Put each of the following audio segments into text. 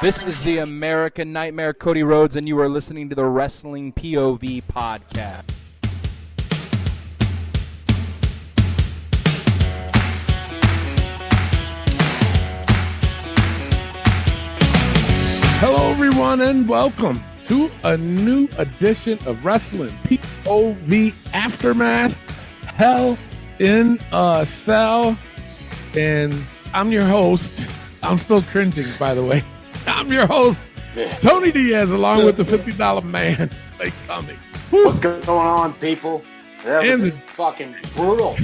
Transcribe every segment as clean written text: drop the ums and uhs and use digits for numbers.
This is the American Nightmare, Cody Rhodes, and you are listening to the Wrestling POV podcast. Hello, everyone, and welcome to a new edition of Wrestling POV Aftermath Hell in a Cell. And I'm your host. I'm still cringing, by the way. I'm your host, Tony Diaz, along with the $50 man, Kaylee Cummings. What's going on, people? That was fucking brutal.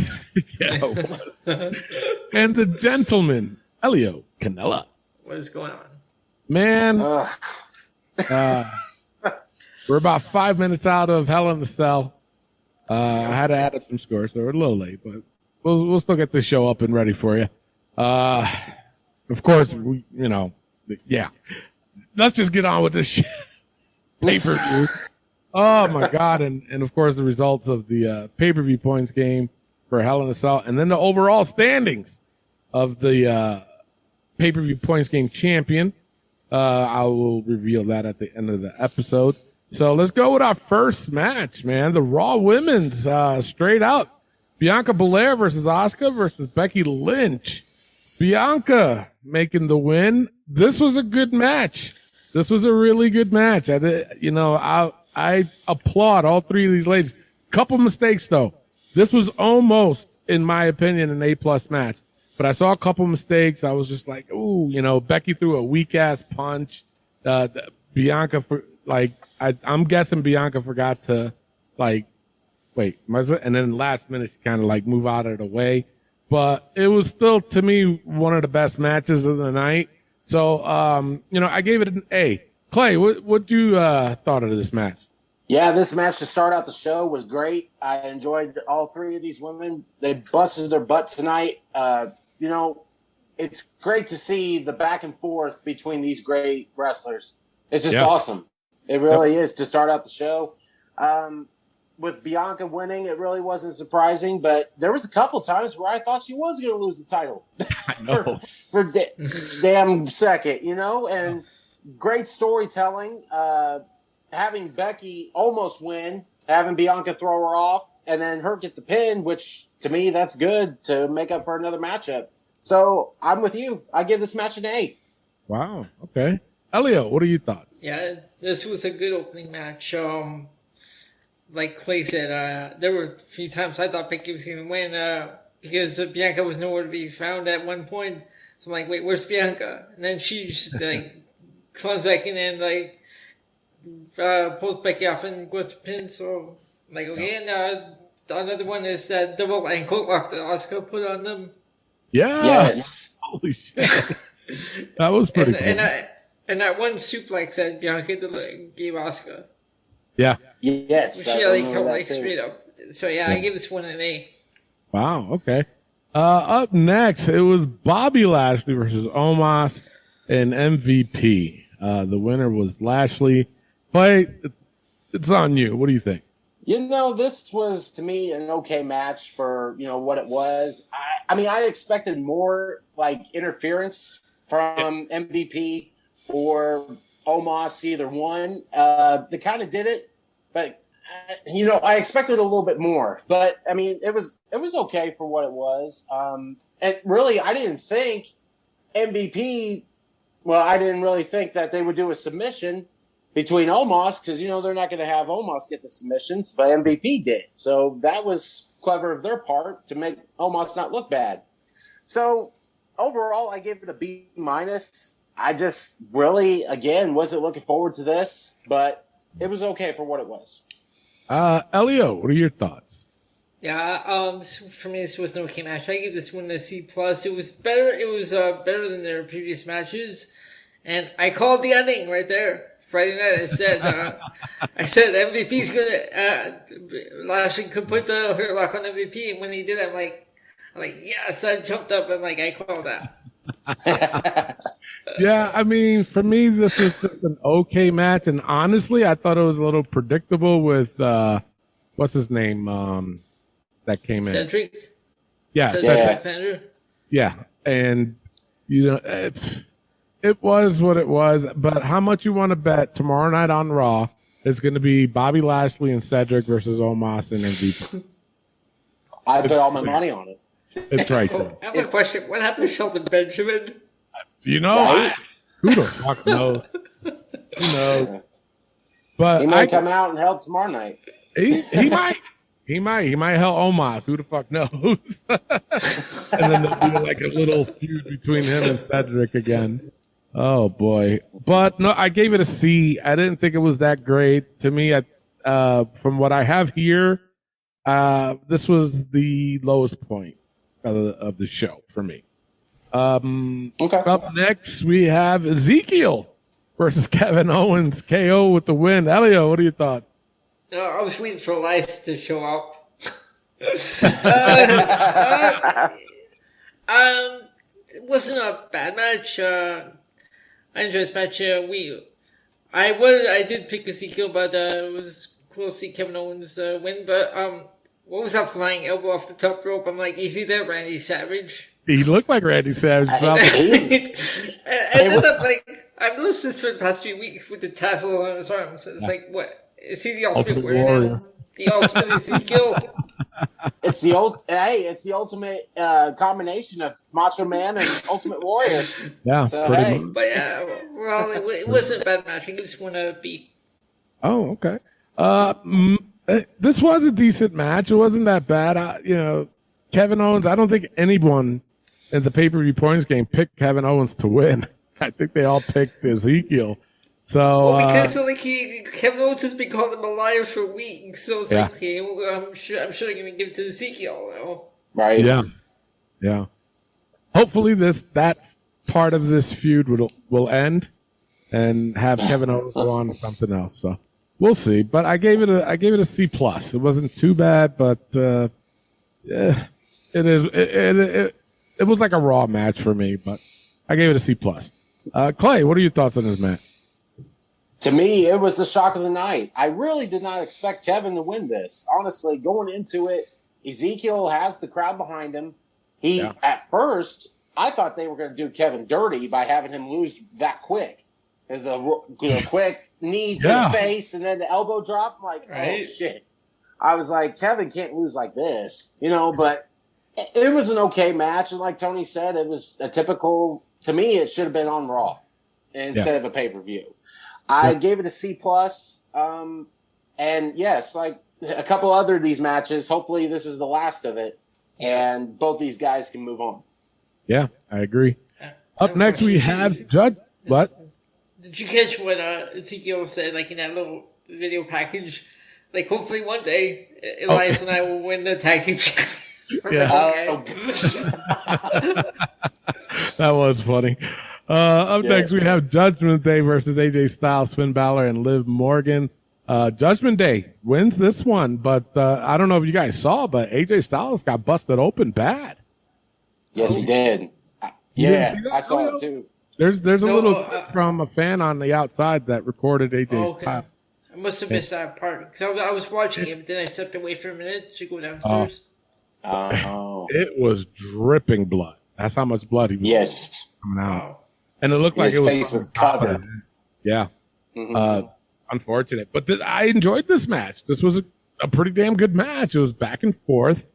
And the gentleman, Elio Canella. What is going on? Man, we're about 5 minutes out of Hell in the Cell. I had to add up some scores, so we're a little late, but we'll still get this show up and ready for you. Of course, let's just get on with this shit. Pay-per-view. Oh, my God. And, of course, the results of the pay-per-view points game for Hell in a Cell, and then the overall standings of the pay-per-view points game champion. I will reveal that at the end of the episode. So let's go with our first match, man. The Raw Women's straight up. Bianca Bellaire versus Asuka versus Becky Lynch. Bianca making the win. This was a good match. This was a really good match. I applaud all three of these ladies. Couple mistakes though. This was almost, in my opinion, an A+ match. But I saw a couple mistakes. I was just like, ooh, Becky threw a weak ass punch. Bianca, I'm guessing Bianca forgot to wait, and then last minute she kind of move out of the way. But it was still, to me, one of the best matches of the night. So, I gave it an A. Clay, what you thought of this match? Yeah, this match to start out the show was great. I enjoyed all three of these women. They busted their butt tonight. It's great to see the back and forth between these great wrestlers. It's just awesome. It really is to start out the show. With Bianca winning, it really wasn't surprising, but there was a couple times where I thought she was going to lose the title. I know. for damn second, and great storytelling. Having Becky almost win, having Bianca throw her off, and then her get the pin, which to me, that's good to make up for another matchup. So I'm with you. I give this match an A. Wow. Okay. Elio, what are your thoughts? Yeah, this was a good opening match. Like Clay said, there were a few times I thought Becky was going to win because Bianca was nowhere to be found at one point. So I'm like, wait, where's Bianca? And then she just comes back in and pulls Becky off and goes to pin. So I'm like, okay, and another one is that double ankle lock that Asuka put on them. Yeah. Yes. Holy shit. That was pretty cool. And that one suplex that Bianca gave Asuka. Yeah. Yes. She come straight up. So I give this one an A. Wow. Okay. Up next, it was Bobby Lashley versus Omos and MVP. The winner was Lashley. Clay, it's on you. What do you think? This was, to me, an okay match for, what it was. I mean, I expected more, interference from MVP or Omos, either one. They kind of did it, but, I expected a little bit more. But, I mean, it was okay for what it was. And really, I didn't think MVP, I didn't really think that they would do a submission between Omos, because, they're not going to have Omos get the submissions, but MVP did. So that was clever of their part to make Omos not look bad. So overall, I gave it a B-. I just really, again, wasn't looking forward to this, but it was okay for what it was. Elio, what are your thoughts? Yeah, for me, this was an okay match. I give this one a C+. It was better. It was better than their previous matches, and I called the ending right there. Friday night, I said MVP's gonna. Lashley could put the hurt lock on MVP, and when he did, I'm like, yes! I jumped up and I called that. Yeah, I mean, for me, this was just an okay match, and honestly, I thought it was a little predictable with what's his name that came in. Cedric. Yeah, Cedric Yeah. Alexander. yeah, and it was what it was. But how much you want to bet tomorrow night on Raw is going to be Bobby Lashley and Cedric versus Omos and MVP? I put all my money on it. It's right Oh, there. I have a question. What happened to Shelton Benjamin? You know, Right? who the fuck knows? Who knows? But He might come out and help tomorrow night. he might help Omos. Who the fuck knows? And then there'll be like a little feud between him and Cedric again. Oh boy! But no, I gave it a C. I didn't think it was that great. To me, from what I have here, this was the lowest point of the show for me. Okay. Up next, we have Ezekiel versus Kevin Owens. KO with the win. Elio, what are your thoughts? No, I was waiting for Elias to show up. It wasn't a bad match. I enjoyed this match. I did pick Ezekiel, but it was cool to see Kevin Owens win. But what was that flying elbow off the top rope? I'm like, is he that Randy Savage? He looked like Randy Savage. And then I'm like, I've listened to this for the past 3 weeks with the tassels on his arms. So it's like, what? Is he the ultimate warrior now? The ultimate Ezekiel? It's the ultimate combination of Macho Man and Ultimate Warrior. Yeah. So, pretty hey. much. But yeah, well, it wasn't a bad match. I just want to be. Oh, okay. This was a decent match. It wasn't that bad. Kevin Owens, I don't think anyone in the pay-per-view points game picked Kevin Owens to win. I think they all picked Ezekiel. So, Well, because Kevin Owens has been calling him a liar for weeks, so it's Yeah. like, okay, well, I'm sure they're going to give it to Ezekiel. You know? Right. yeah. Hopefully that part of this feud will end and have Kevin Owens go on to something else. So we'll see. But I gave it a C plus. It wasn't too bad, but it was like a Raw match for me. But I gave it a C plus. Clay, what are your thoughts on this match? To me, it was the shock of the night. I really did not expect Kevin to win this. Honestly, going into it, Ezekiel has the crowd behind him. At first, I thought they were going to do Kevin dirty by having him lose that quick. There's the quick knee to the face and then the elbow drop. I'm like, Right. oh, shit. I was like, Kevin can't lose like this, but it was an okay match. And like Tony said, it was a typical, to me, it should have been on Raw instead of a pay-per-view. I gave it a C plus. And yes, like a couple other of these matches, hopefully this is the last of it. And both these guys can move on. Yeah, I agree. Up next, we have Judge. What? Did you catch what Ezekiel said, like in that little video package? Like, hopefully one day, Elias and I will win the tag team. Yeah. That was funny. Up next, we have Judgment Day versus AJ Styles, Finn Balor, and Liv Morgan. Judgment Day wins this one, but I don't know if you guys saw, but AJ Styles got busted open bad. Yes, he did. You didn't see that, I saw Elio? it too. There's a little clip from a fan on the outside that recorded AJ Styles. I must have missed that part because I was watching it, but then I stepped away for a minute to go downstairs. It was dripping blood. That's how much blood he was coming out. Wow. And it looked like His face was covered. Yeah. Unfortunate. But I enjoyed this match. This was a pretty damn good match. It was back and forth.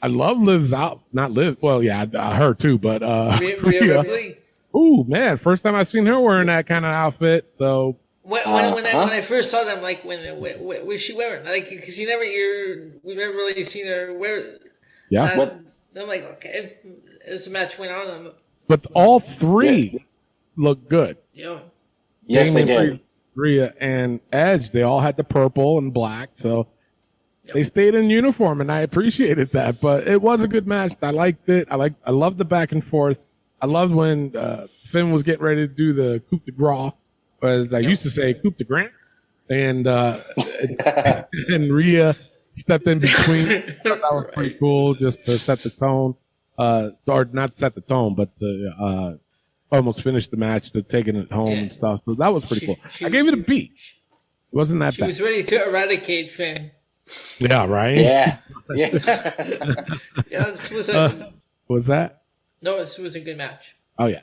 I love Liv's out. Not Liv. Well, yeah, her too, but Really? Ooh, man. First time I've seen her wearing that kind of outfit. So When I first saw them, like, what was she wearing? Like, because we've never really seen her wear it. yeah. I'm like, okay, this match went on. But all three look good. Yeah. Yes, they Damon did. Rhea and Edge, they all had the purple and black, so they stayed in uniform, and I appreciated that. But it was a good match. I liked it. I loved the back and forth. I loved when Finn was getting ready to do the coup de grace, or as I used to say, coup de grace, and and Rhea stepped in between. I thought that was pretty cool, just to set the tone, or not set the tone, but to almost finish the match, to taking it home and stuff. So that was pretty cool. I gave it a B. It wasn't that She bad. was ready to eradicate Finn. Yeah, right. Yeah, yeah. Yeah, this was a Was that? no. This was a good match. Oh yeah.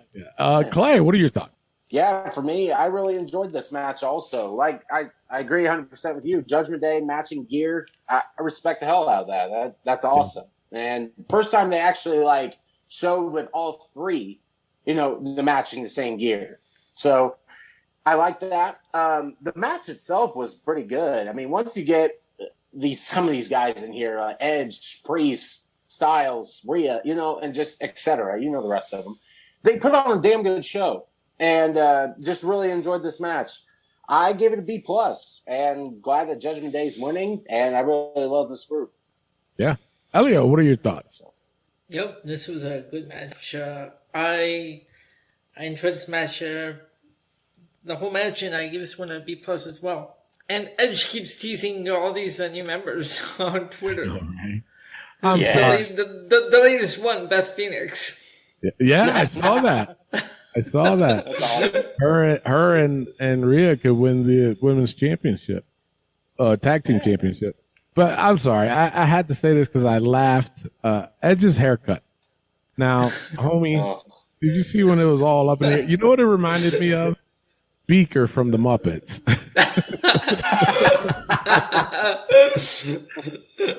Clay, what are your thoughts? Yeah, for me, I really enjoyed this match also. Like, I agree 100% with you. Judgment Day matching gear, I respect the hell out of that. That's awesome. And first time they actually, like, showed with all three, the matching the same gear. So I like that. The match itself was pretty good. I mean, once you get some of these guys in here, Edge, Priest, Styles, Rhea, and just et cetera, the rest of them, they put on a damn good show. And just really enjoyed this match. I gave it a B+, and glad that Judgment Day is winning, and I really love this group. Yeah. Elio, what are your thoughts? Yep, this was a good match. I enjoyed this match, the whole match, and I give this one a B+ as well. And Edge keeps teasing all these new members on Twitter. Yes. The latest one, Beth Phoenix. Yeah, I saw that. Her and Rhea could win the women's championship, tag team championship. But I'm sorry, I had to say this because I laughed. Edge's haircut. Now, homie, did you see when it was all up in the air? You know what it reminded me of? Beaker from the Muppets.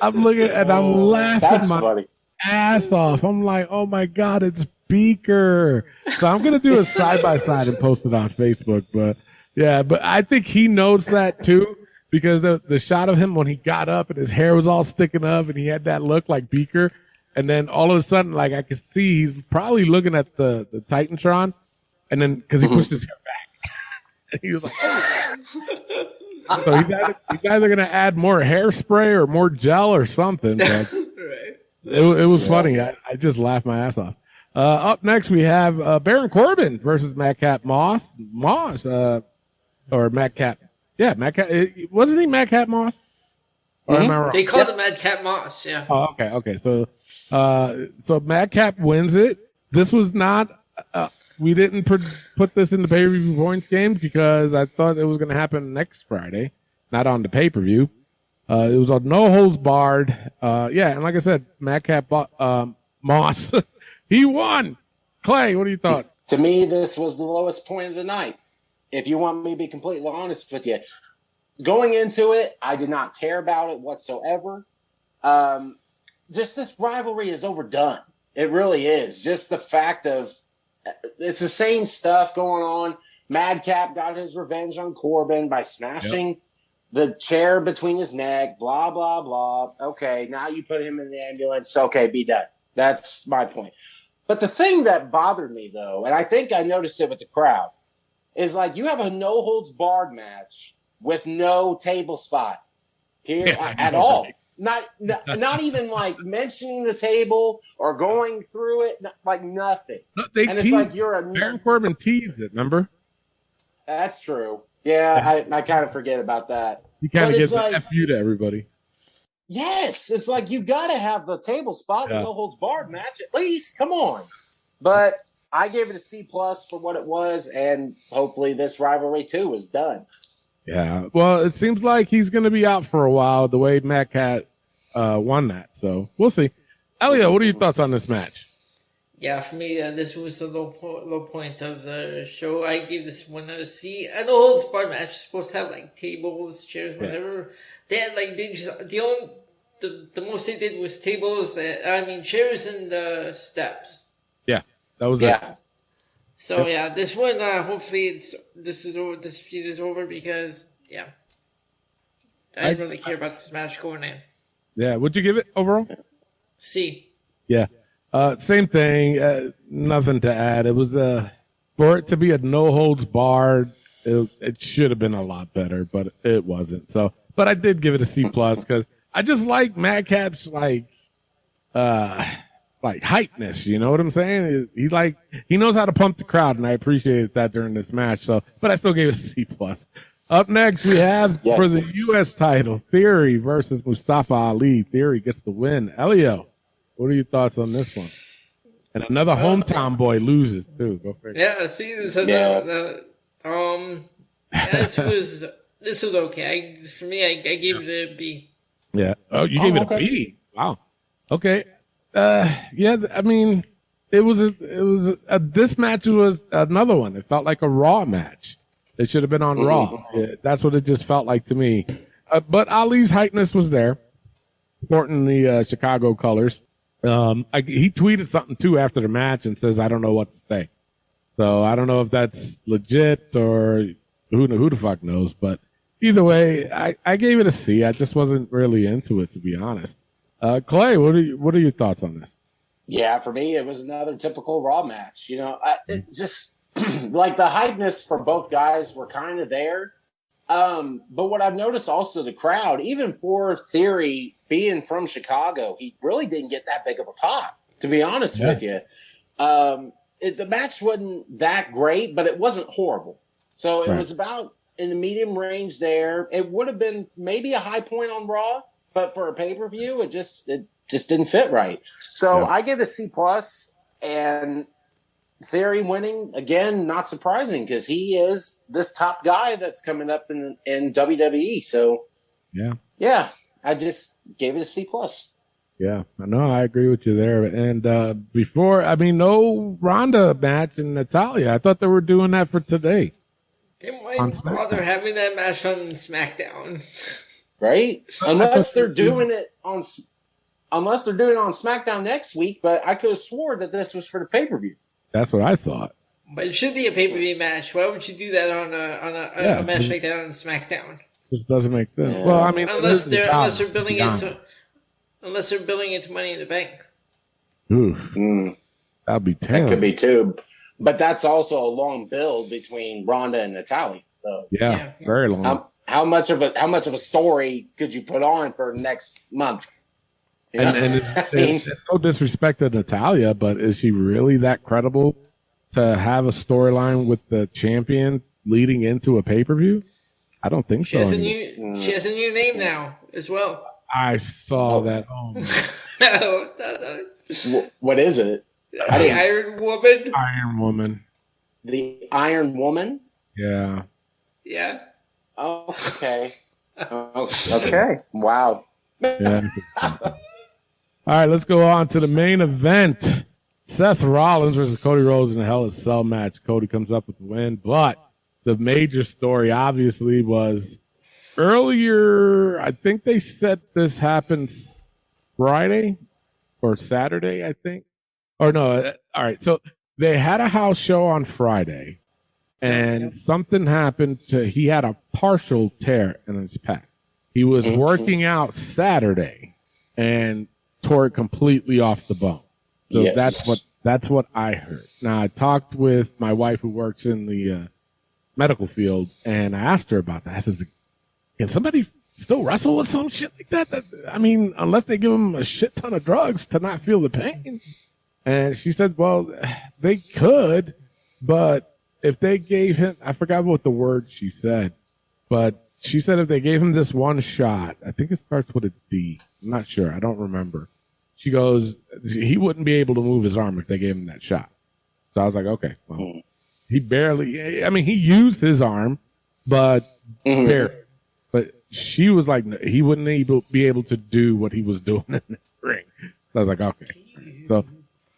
I'm looking and I'm laughing my ass off. I'm like, oh my God, it's Beaker. So I'm going to do a side by side and post it on Facebook. But yeah, but I think he knows that too, because the shot of him when he got up and his hair was all sticking up and he had that look like Beaker. And then all of a sudden, like I could see he's probably looking at the Titantron, and then because he pushed his hair back, and he was like, oh. So he's either going to add more hairspray or more gel or something. But it was funny. I just laughed my ass off. Up next, we have Baron Corbin versus Madcap Moss. Or Madcap. Yeah, Madcap. Wasn't he Madcap Moss? Or am I wrong? They called him Madcap Moss, yeah. Oh, okay. So Madcap wins it. This was not, we didn't put this in the pay-per-view points games because I thought it was going to happen next Friday, not on the pay-per-view. It was a no holds barred. Yeah, and like I said, Madcap Moss, he won. Clay, what are your thoughts? To me, this was the lowest point of the night. If you want me to be completely honest with you, going into it, I did not care about it whatsoever. Just this rivalry is overdone. It really is. Just the fact of it's the same stuff going on. Madcap got his revenge on Corbin by smashing the chair between his neck, blah, blah, blah. Okay, now you put him in the ambulance. Okay, be done. That's my point. But the thing that bothered me, though, and I think I noticed it with the crowd, is like you have a no-holds-barred match with no table spot here at all. Not even like mentioning the table or going through it, like nothing. No, and it's like you're a Baron Corbin teased it, remember? That's true. Yeah, I kind of forget about that. You kind of get the F you to everybody. Yes, it's like you got to have the table spot, the no holds barred match at least. Come on. But I gave it a C+ for what it was, and hopefully this rivalry too is done. Yeah, well, it seems like he's going to be out for a while the way Madcap won that. So we'll see. Elio, what are your thoughts on this match? Yeah, for me, this was the low point of the show. I gave this one a C. I know holds barred match is supposed to have like tables, chairs, whatever. They had like the most they did was tables. Chairs and steps. Yeah, that was it. So this one, hopefully this feud is over because I didn't really care about this match going in. Yeah, would you give it overall? C. Yeah, same thing. Nothing to add. It was for it to be a no holds barred. It should have been a lot better, but it wasn't. So, but I did give it a C+ because I just like Madcap's like hypeness, you know what I'm saying? He knows how to pump the crowd, and I appreciated that during this match. So, but I still gave it a C+. Up next, we have for the U.S. title, Theory versus Mustafa Ali. Theory gets the win. Elio, what are your thoughts on this one? And another hometown boy loses too. Go figure. Yeah, see, this was okay. For me, I gave it a B. Yeah. Oh, you gave it a B. Wow. Okay. Yeah. I mean, this match was another one. It felt like a Raw match. It should have been on Raw. Yeah, that's what it just felt like to me. But Ali's hypeness was there, sporting the Chicago colors. He tweeted something too after the match and says, "I don't know what to say." So I don't know if that's legit or who the fuck knows. But either way, I gave it a C. I just wasn't really into it, to be honest. Clay, what are your thoughts on this? Yeah, for me, it was another typical Raw match. It's just like the hypeness for both guys were kind of there. But what I've noticed also, the crowd, even for Theory being from Chicago, he really didn't get that big of a pop, to be honest with you. The match wasn't that great, but it wasn't horrible. So it was about in the medium range there. It would have been maybe a high point on Raw, but for a pay-per-view, it just didn't fit right. So I give it a C+, and Theory winning, again, not surprising because he is this top guy that's coming up in WWE. So, yeah, I just gave it a C+. Yeah, I know. I agree with you there. And no Ronda match and Natalia. I thought they were doing that for today. They might bother having that match on SmackDown. Right? Unless they're doing it on SmackDown next week, but I could have swore that this was for the pay-per-view. That's what I thought. But it should be a pay-per-view match. Why would you do that on a match like that on SmackDown? This doesn't make sense. Yeah. Well, I mean, unless they're billing into Money in the Bank. Oof. That'd be terrible. That could be too. But that's also a long build between Ronda and Natalia. So yeah, very long. How much of a story could you put on for next month? And it's no disrespect to Natalia, but is she really that credible to have a storyline with the champion leading into a pay-per-view? I don't think so. She has a new name now as well. I saw that. What is it? The Iron Woman. Iron Woman. The Iron Woman? Yeah. Yeah. Oh, okay. Okay. Wow. Yeah. All right, let's go on to the main event. Seth Rollins versus Cody Rhodes in a Hell in a Cell match. Cody comes up with the win, but the major story obviously was earlier. I think they said this happened Friday or Saturday, I think. Or no, all right. So they had a house show on Friday, and something happened he had a partial tear in his pec. He was working out Saturday and tore it completely off the bone. So that's what I heard. Now I talked with my wife who works in the medical field, and I asked her about that. I said, "Can somebody still wrestle with some shit like that? I mean, unless they give them a shit ton of drugs to not feel the pain." And she said, "Well, they could, but if they gave him, I forgot what the word she said, but she said if they gave him this one shot, I think it starts with a D. I'm not sure. I don't remember. She goes, he wouldn't be able to move his arm if they gave him that shot." So I was like, okay, well, he used his arm, but barely. But she was like, he wouldn't be able to do what he was doing in the ring. So I was like, okay. So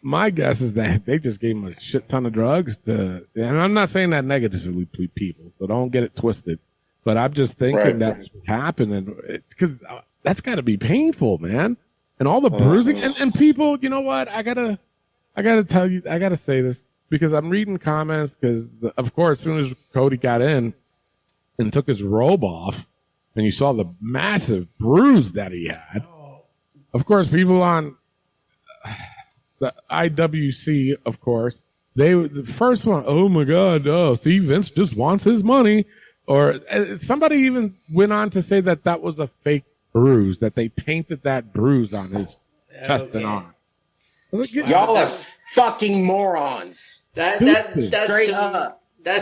my guess is that they just gave him a shit ton of drugs and I'm not saying that negatively to people, so don't get it twisted. But I'm just thinking that's what happened, and because that's got to be painful, man. And all the bruising and people, you know what? I gotta tell you, I gotta say this because I'm reading comments because of course, as soon as Cody got in and took his robe off and you saw the massive bruise that he had, of course, people on the IWC, of course, the first one, oh my God, see, Vince just wants his money. Or somebody even went on to say that was a fake bruise, that they painted that bruise on his chest and arm. Y'all are fucking morons. That's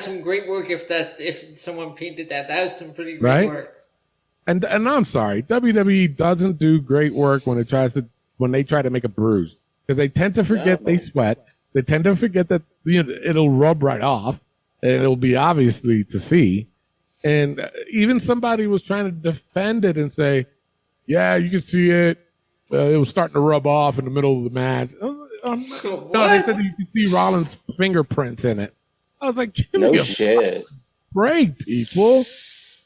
some great work. If someone painted that was some pretty great work. And I'm sorry, WWE doesn't do great work when they try to make a bruise because they tend to forget they sweat. They tend to forget that it'll rub right off and it'll be obviously to see. And even somebody was trying to defend it and say, Yeah, you can see it. It was starting to rub off in the middle of the match. No, they said that you could see Rollins' fingerprints in it. I was like, no shit. Break, people.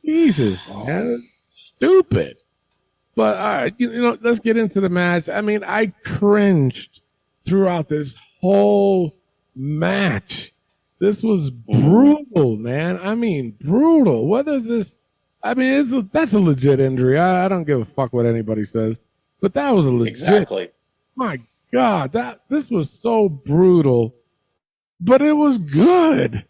Jesus, man. Stupid. But, all right, let's get into the match. I mean, I cringed throughout this whole match. This was brutal, man. I mean, brutal. That's a legit injury. I don't give a fuck what anybody says. But that was a legit. Exactly. My God, this was so brutal. But it was good.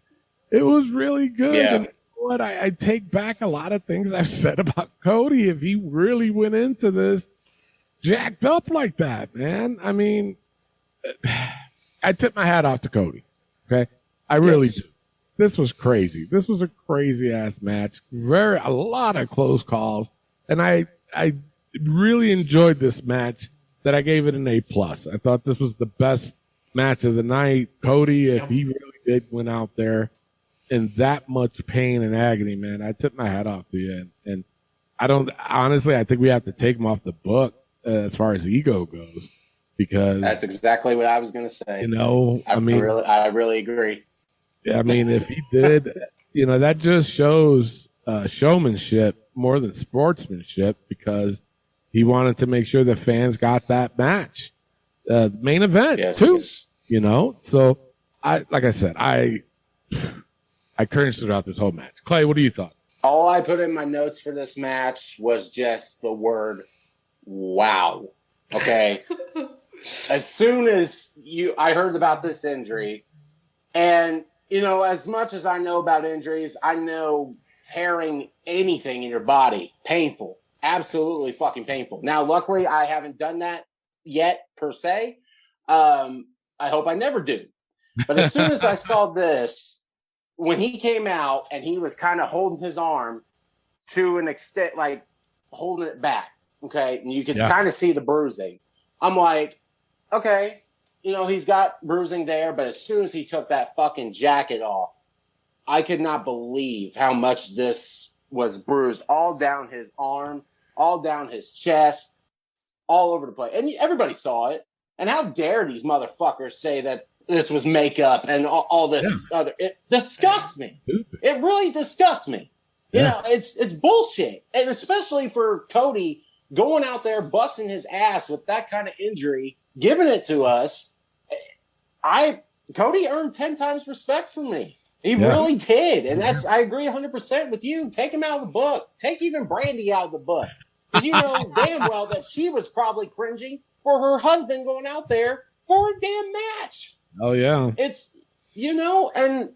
It was really good. Yeah. And what I take back a lot of things I've said about Cody if he really went into this jacked up like that, man. I mean, I tip my hat off to Cody. Okay? I really do. This was crazy. This was a crazy ass match. A lot of close calls. And I really enjoyed this match that I gave it an A+. I thought this was the best match of the night. Cody, if he really did went out there in that much pain and agony, man, I tip my hat off to you. And I think we have to take him off the book as far as ego goes, because that's exactly what I was going to say. I really agree. I mean, if he did, that just shows showmanship more than sportsmanship, because he wanted to make sure the fans got that match, main event too. So like I said, I cringed throughout this whole match. Clay, what do you thought? All I put in my notes for this match was just the word "wow." Okay. As soon as I heard about this injury, and as much as I know about injuries, I know tearing anything in your body, painful, absolutely fucking painful. Now, luckily, I haven't done that yet per se. I hope I never do. But as soon as I saw this, when he came out and he was kind of holding his arm to an extent, like holding it back, okay, and you could kind of see the bruising. I'm like, okay, he's got bruising there, but as soon as he took that fucking jacket off, I could not believe how much this was bruised all down his arm, all down his chest, all over the place. And everybody saw it. And how dare these motherfuckers say that this was makeup and all this other. It disgusts me. It really disgusts me. It's bullshit. And especially for Cody going out there busting his ass with that kind of injury, giving it to us. Cody earned 10 times respect from me. He really did. And I agree 100% with you. Take him out of the book. Take even Brandy out of the book. Because you know damn well that she was probably cringing for her husband going out there for a damn match. Oh, yeah. It's, and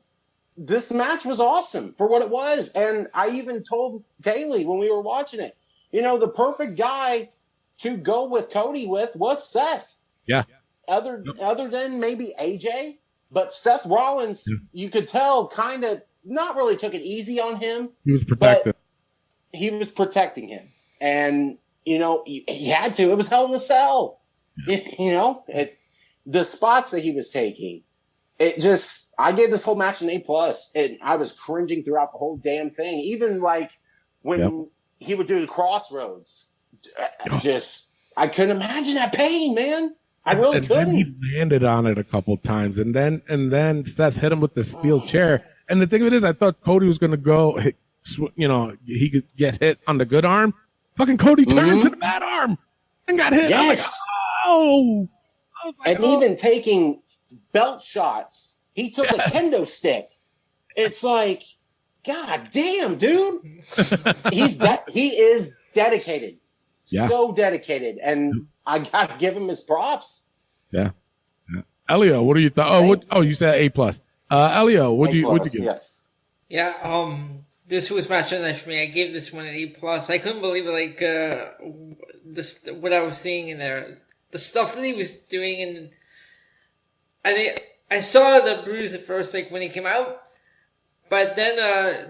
this match was awesome for what it was. And I even told Kaylee when we were watching it, the perfect guy to go with Cody with was Seth. Yeah. Other than maybe AJ, but Seth Rollins, you could tell, kind of not really took it easy on him. He was protected. He was protecting him, and he had to. It was Hell in a Cell. The spots that he was taking, I gave this whole match an A+. And I was cringing throughout the whole damn thing. Even like when he would do the crossroads, I couldn't imagine that pain, man. I really couldn't. Then he landed on it a couple times, and then Seth hit him with the steel chair. And the thing of it is, I thought Cody was going to go, he could get hit on the good arm. Fucking Cody turned to the bad arm and got hit. Yes. Oh. Even taking belt shots, he took a kendo stick. It's like, God damn, dude. He is dedicated. Yeah. So dedicated. And I got to give him his props. Yeah. Elio, what do you thought? You said A+. Elio, what'd you give? Yeah, this was match of the night for me. I gave this one an A+. I couldn't believe it, what I was seeing in there. The stuff that he was doing, and I saw the bruise at first, like when he came out, but then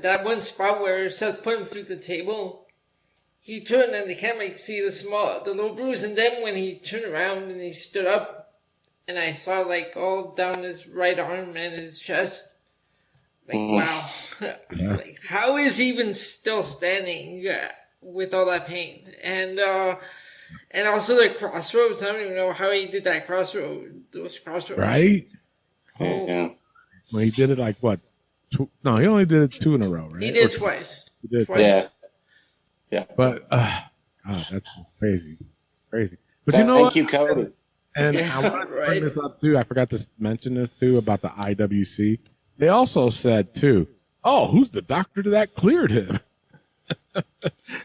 that one spot where Seth put him through the table, he turned and the camera, you could see the little bruise, and then when he turned around and he stood up, and I saw like all down his right arm and his chest, like wow, like how is he even still standing? with all that pain. And also the crossroads. I don't even know how he did that those crossroads. Right? Yeah. Well, he did it like what? No, he only did it 2 in a row, right? He did twice. He did twice. Yeah. But God, that's crazy. But Thank you, Cody. And I want to bring this up too. I forgot to mention this too about the IWC. They also said too, "Oh, who's the doctor that cleared him?"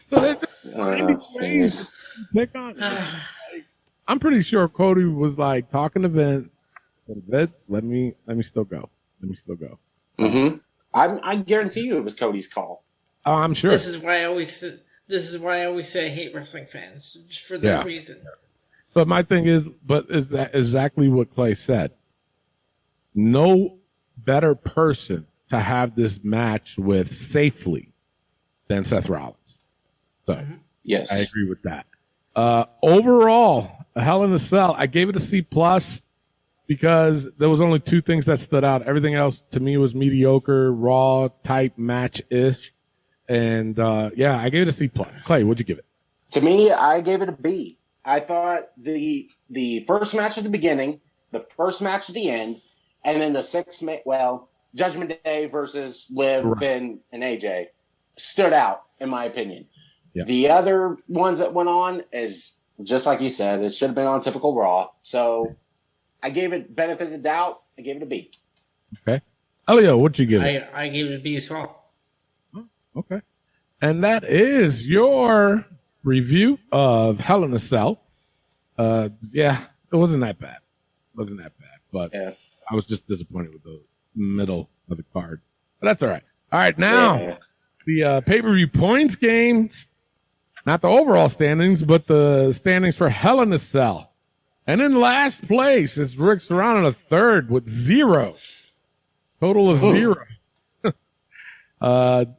So they're just finding ways to pick on. I'm pretty sure Cody was like talking to Vince. Vince, let me still go. Mm-hmm. I guarantee you it was Cody's call. Oh, I'm sure. This is why I always say I hate wrestling fans, just for that reason. But my thing is that exactly what Clay said. No better person to have this match with safely than Seth Rollins. So yes, I agree with that. Overall, a Hell in a Cell, I gave it a C+ because there was only 2 things that stood out. Everything else to me was mediocre, Raw type match-ish. And I gave it a C+. Clay, what'd you give it? To me, I gave it a B. I thought the first match at the beginning, the first match at the end, and then the Judgment Day versus Liv and AJ stood out, in my opinion. Yeah. The other ones that went on is, just like you said, it should have been on typical Raw. So I gave it benefit of the doubt. I gave it a B. Okay. Elio, what'd you give it? I gave it a B as well. Okay. And that is your review of Hell in a Cell. It wasn't that bad. But I was just disappointed with the middle of the card. But that's all right. All right, now the pay-per-view points game. Not the overall standings, but the standings for Hell in a Cell. And in last place is Rick Serrano in third with 0. Total of 0.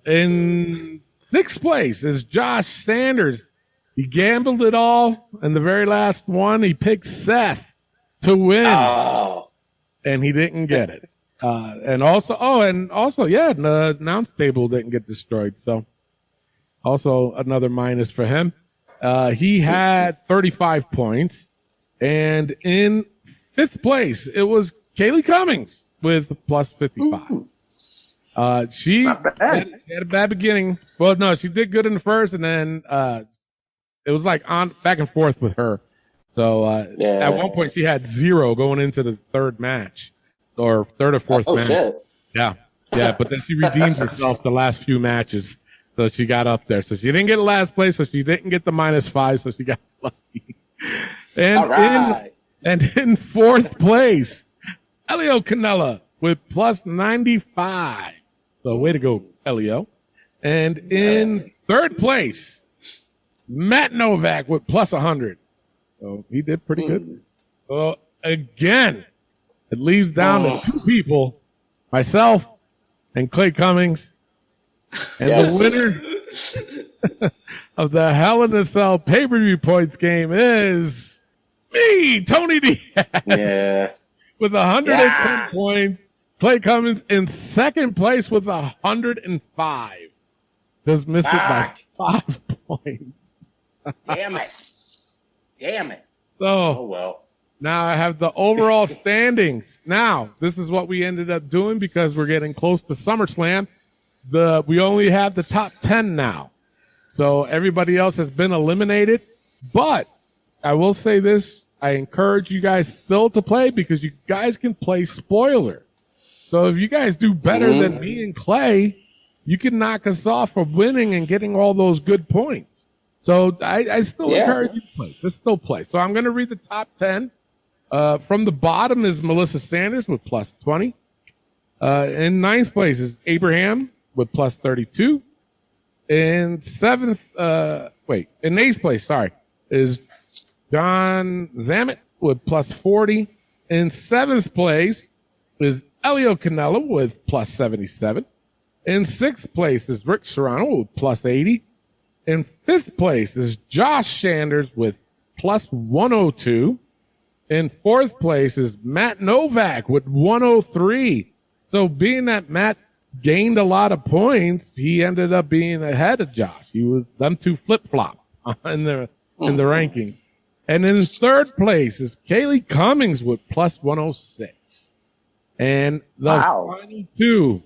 In 6th place is Josh Sanders. He gambled it all. And the very last one, he picked Seth to win. Oh. And he didn't get it. The announce table didn't get destroyed. So also another minus for him. He had 35 points. And in 5th place, it was Kaylee Cummings with plus 55. She had a bad beginning. Well, no, she did good in the first, and then it was like on back and forth with her. So at one point, she had 0 going into the third match, or third or fourth match. Shit. Yeah. But then she redeemed herself the last few matches, so she got up there. So she didn't get last place, so she didn't get the -5, so she got lucky. And in 4th place, Elio Canella with plus 95. So way to go, Elio. And in 3rd place, Matt Novak with plus 100. So he did pretty good. So again, it leaves down to 2 people, myself and Clay Cummings. And the winner of the Hell in a Cell pay-per-view points game is me, Tony Diaz. Yeah. With 110 points. Clay Cummings in 2nd place with 105. Just missed it by 5 points. Damn it. So, now I have the overall standings. Now, this is what we ended up doing because we're getting close to SummerSlam. We only have the top 10 now. So everybody else has been eliminated. But I will say this. I encourage you guys still to play because you guys can play spoiler. So if you guys do better than me and Clay, you can knock us off for winning and getting all those good points. So I still encourage you to play. Let's still play. So I'm going to read the top 10. From the bottom is Melissa Sanders with plus 20. In 9th place is Abraham with plus 32. In 8th place, is John Zammit with plus 40. In 7th place is Elio Canella with plus 77. In 6th place is Rick Serrano with plus 80. In 5th place is Josh Sanders with plus 102. In 4th place is Matt Novak with 103. So being that Matt gained a lot of points, he ended up being ahead of Josh. Them two flip-flop in the rankings. And in third place is Kaylee Cummings with plus 106. And the final two,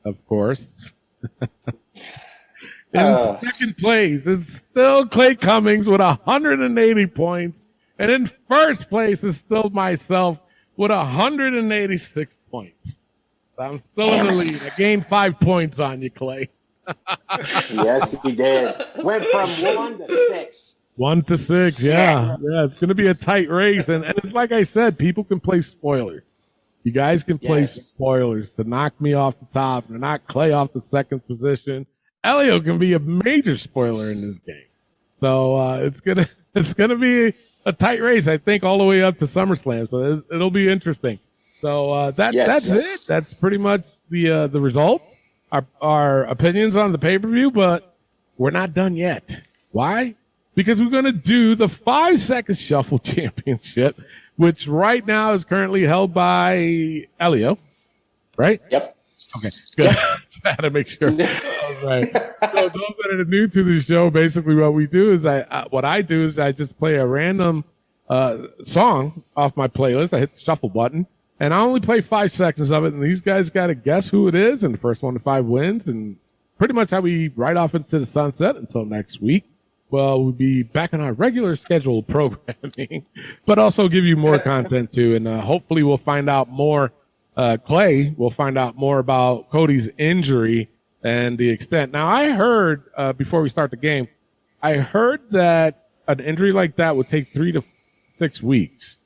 of course, in second place is still Clay Cummings with 180 points. And in first place is still myself with 186 points. So I'm still in the lead. I gained 5 points on you, Clay. Yes, he did. Went from 1 to 6. 1 to 6, yeah. Yeah, it's going to be a tight race. And it's like I said, people can play spoilers. You guys can play spoilers to knock me off the top, to knock Clay off the second position. Elio can be a major spoiler in this game. So it's gonna be a tight race, I think, all the way up to SummerSlam. So it'll be interesting. So that's it. That's pretty much the results, our opinions on the pay-per-view, but we're not done yet. Why? Because we're going to do the 5-second shuffle championship, which right now is currently held by Elio, right? Yep. Okay, good. Yep. I had to make sure. All right. So those that are new to the show, basically what we do is I just play a random song off my playlist. I hit the shuffle button, and I only play 5 seconds of it, and these guys got to guess who it is, and the first 1 to 5 wins, and pretty much how we ride off into the sunset until next week. Well, we'll be back on our regular scheduled programming, but also give you more content too. And hopefully we'll find out more. Clay will find out more about Cody's injury and the extent. Now, I heard before we start the game, I heard that an injury like that would take 3 to 6 weeks.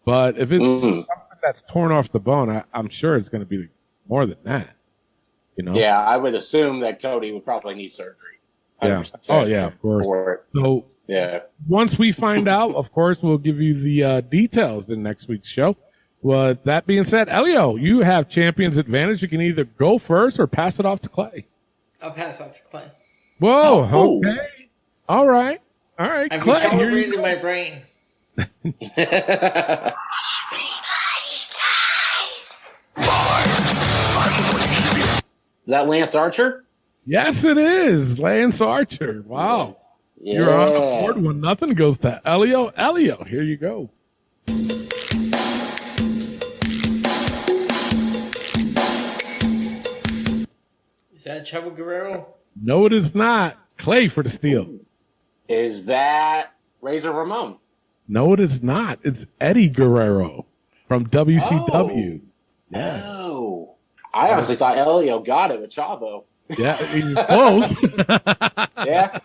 But if it's something that's torn off the bone, I'm sure it's going to be more than that. You know? Yeah, I would assume that Cody would probably need surgery. Yeah. Oh, yeah, of course. For it. So, once we find out, of course, we'll give you the details in next week's show. With that being said, Elio, you have champion's advantage. You can either go first or pass it off to Clay. I'll pass off to Clay. Whoa, okay. All right. I've Clay, recalibrated my brain. Is that Lance Archer? Yes, it is. Lance Archer. Wow. Yeah. You're on the board when nothing goes to Elio. Elio, here you go. Is that Chavo Guerrero? No, it is not. Clay for the steal. Is that Razor Ramon? No, it is not. It's Eddie Guerrero from WCW. Yeah. Oh. I honestly thought Elio got it with Chavo. Yeah, he was close. Yeah.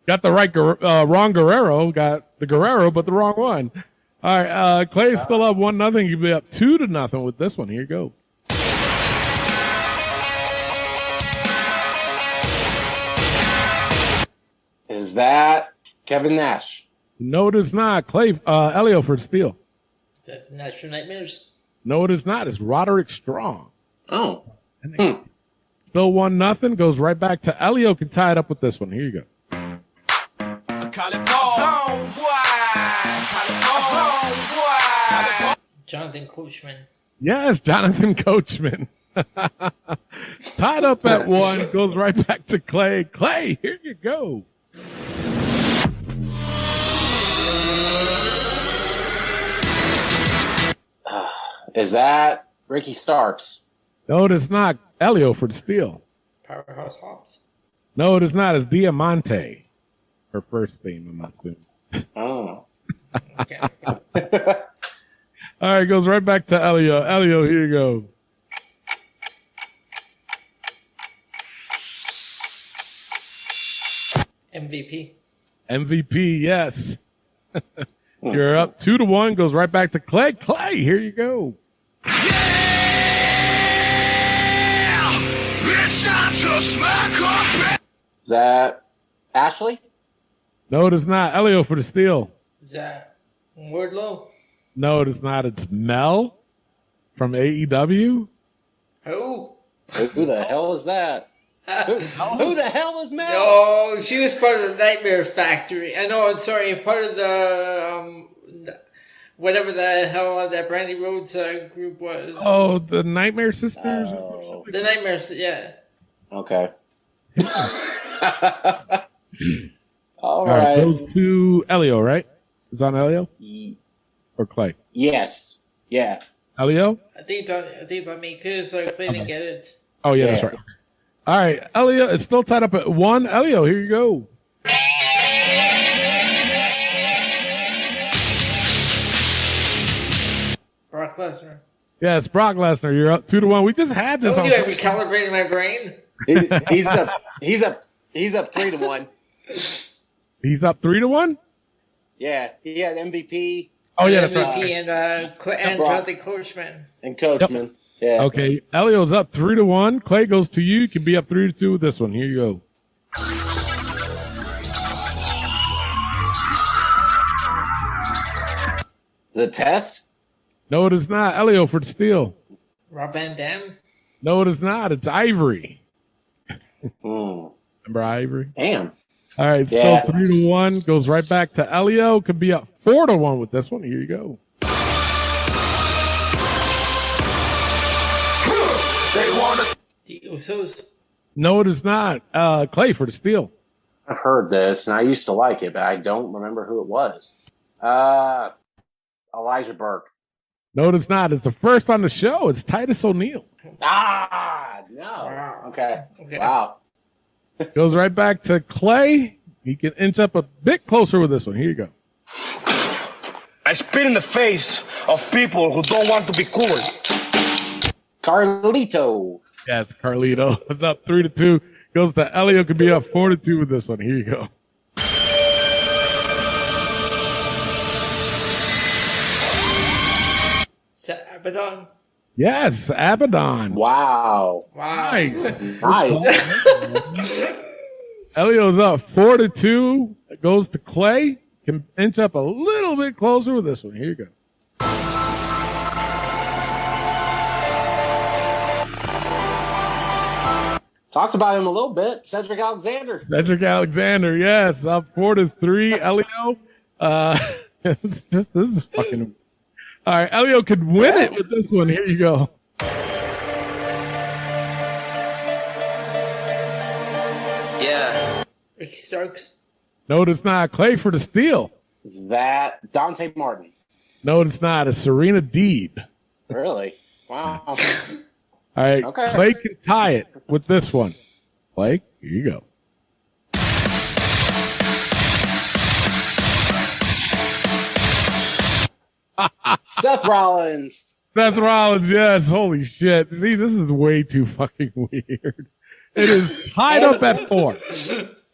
Got the right, wrong Guerrero. Got the Guerrero, but the wrong one. All right, Clay's still up 1-0. You'll be up 2-0 with this one. Here you go. Is that Kevin Nash? No, it is not. Clay, Elio for the steal. Is that the Natural Nightmares? No, it is not. It's Roderick Strong. Oh. Still 1-0. Goes right back to Elio. Can tie it up with this one. Here you go. Jonathan Coachman. Yes, Jonathan Coachman. Tied up at 1. Goes right back to Clay. Clay, here you go. Is that Ricky Starks? No, it is not. Elio for the steal. Powerhouse Hobbs. No, it is not. It's Diamante. Her first theme, I'm assuming. Oh. Okay. All right, goes right back to Elio. Elio, here you go. MVP. MVP, yes. You're up 2-1. Goes right back to Clay. Clay, here you go. Is that Ashley? No, it is not. Elio for the steal. Is that Wardlow? No, it is not. It's Mel from AEW. Who? Who the hell is that? Who the hell is Mel? Oh, she was part of the Nightmare Factory. I know. I'm sorry. Part of the whatever the hell that Brandy Rhodes group was. Oh, the Nightmare Sisters? Oh. The Nightmares, yeah. Okay. All All right, right. goes to Elio, right? Is it on Elio or Clay? Yes. Yeah. Elio? I think on me because Clay didn't get it. Oh, yeah, Yeah. that's right. All right, Elio, it's still tied up at 1. Elio, here you go. Brock Lesnar. Yes, Brock Lesnar, you're up 2-1. We just had this Oh, on. you have recalibrated my brain. He's up 3-1. He's up 3-1? Yeah. He had MVP Oh, yeah, that's MVP right. and Jonathan Coachman. and Coachman. Yeah. Okay, Elio's up 3-1. Clay goes to you. You can be up 3-2 with this one. Here you go. Is it a test? No, it is not. Elio for the steal. Rob Van Dam. No, it is not. It's Ivory. Hmm. Remember Ivory? Damn. All right, still Yeah. 3-1. Goes right back to Elio. Could be up 4-1 with this one. Here you go. The Usos. No, it is not. Clay for the steal. I've heard this, and I used to like it, but I don't remember who it was. Elijah Burke. No, it is not. It's the first on the show. It's Titus O'Neil. Ah, no. Wow. Okay. Okay. Wow. Goes right back to Clay. He can inch up a bit closer with this one. Here you go. I spit in the face of people who don't want to be cool. Carlito. Yes, Carlito. It's up 3-2. Goes to Elio. Could be up 4-2 with this one. Here you go. Abaddon. Yes, Abaddon. Wow. Wow. Nice. Nice. Elio's up 4-2. Goes to Clay. Can inch up a little bit closer with this one. Here you go. Talked about him a little bit. Cedric Alexander. Cedric Alexander, yes, up 4-3. Elio, it's just this is fucking. All right, Elio could win it with this one. Here you go. Yeah. Ricky Starks. No, it's not. Clay for the steal. Is that Dante Martin? No, it's not. It's Serena Deeb. Really? Wow. All right, Okay. Clay can tie it with this one. Clay, here you go. Seth Rollins. Seth Rollins, yes. Holy shit. See, this is way too fucking weird. It is tied up at 4.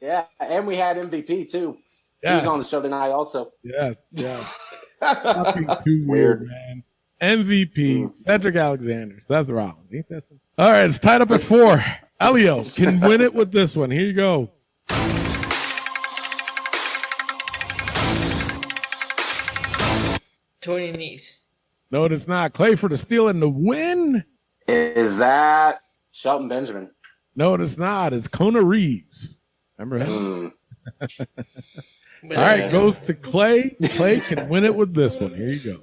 Yeah, and we had MVP too. He Yes. was on the show tonight also. Yes, yeah. Fucking too weird, man. MVP, Cedric Alexander, Seth Rollins. Ain't that some- All right, it's tied up at 4. Elio can win it with this one. Here you go. Tony Nese. No, it's not. Clay for the steal and the win. Is that Shelton Benjamin? No, it's not. It's Kona Reeves. Remember him? But, All right, goes to Clay. Clay can win it with this one. Here you go.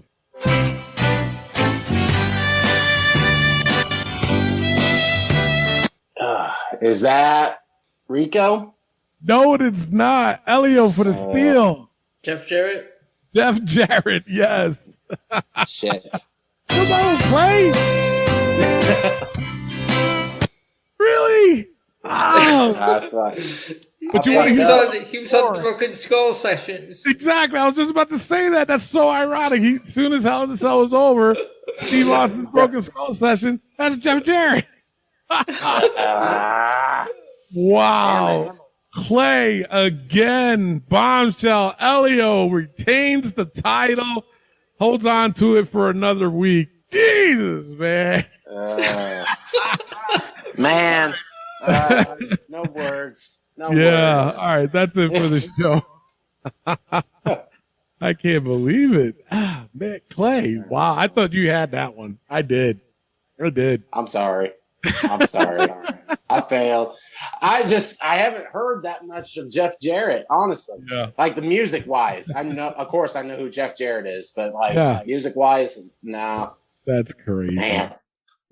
Is that Rico? No, it's not. Elio for the steal. Jeff Jarrett. Jeff Jarrett, yes. Shit. Come on, Clay. Really? Oh, but you want He to was on the Broken Skull sessions. exactly. I was just about to say that. That's so ironic. As soon as Hell in a Cell was over, he lost his Broken Skull session. That's Jeff Jarrett. Wow. Clay again. Bombshell. Elio retains the title. Holds on to it for another week. Jesus, man. Man. No words. No Yeah. words. All right. That's it for the show. I can't believe it. Man, Clay. Wow. I thought you had that one. I did. I'm sorry. I'm sorry. I failed. I haven't heard that much of Jeff Jarrett, honestly. Yeah. Like the music wise. Of course I know who Jeff Jarrett is, but music wise, no. That's crazy. Man.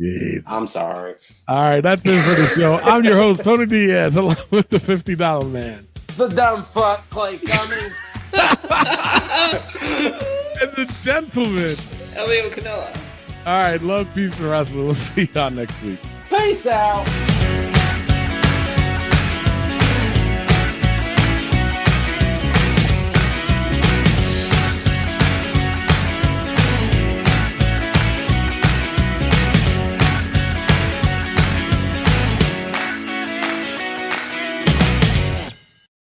Jeez. I'm sorry. All right, that's it for the show. I'm your host, Tony Diaz, along with the $50 man. The dumb fuck, Clay Cummings. And the gentleman, Elio Canella. All right, love, peace, and wrestling. We'll see y'all next week. Peace out.